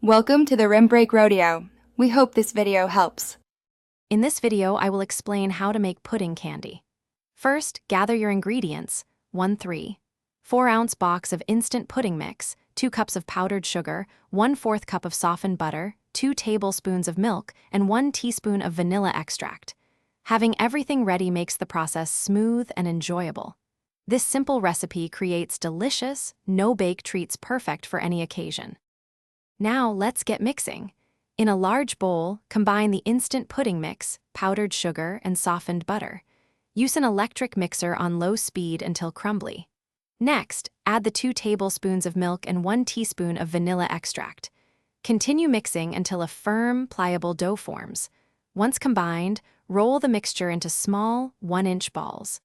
Welcome to the Rim Break Rodeo. We hope this video helps. In this video, I will explain how to make pudding candy. First, gather your ingredients. 4-ounce box of instant pudding mix, 2 cups of powdered sugar, 1/4 cup of softened butter, 2 tablespoons of milk, and 1 teaspoon of vanilla extract. Having everything ready makes the process smooth and enjoyable. This simple recipe creates delicious, no-bake treats perfect for any occasion. Now let's get mixing. In a large bowl, combine the instant pudding mix, powdered sugar, and softened butter. Use an electric mixer on low speed until crumbly. Next, add the 2 tablespoons of milk and 1 teaspoon of vanilla extract. Continue mixing until a firm, pliable dough forms. Once combined, roll the mixture into small, 1-inch balls.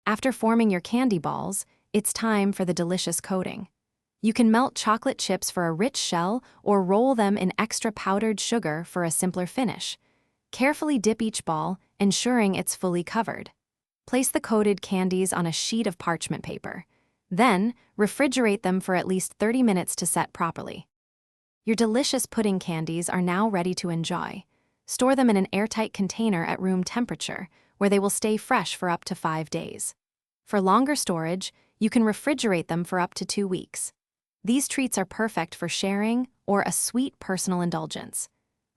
After forming your candy balls, it's time for the delicious coating. You can melt chocolate chips for a rich shell or roll them in extra powdered sugar for a simpler finish. Carefully dip each ball, ensuring it's fully covered. Place the coated candies on a sheet of parchment paper. Then, refrigerate them for at least 30 minutes to set properly. Your delicious pudding candies are now ready to enjoy. Store them in an airtight container at room temperature, where they will stay fresh for up to 5 days. For longer storage, you can refrigerate them for up to 2 weeks. These treats are perfect for sharing or a sweet personal indulgence.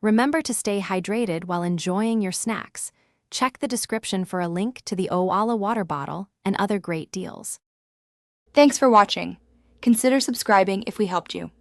Remember to stay hydrated while enjoying your snacks. Check the description for a link to the Owala water bottle and other great deals. Thanks for watching. Consider subscribing if we helped you.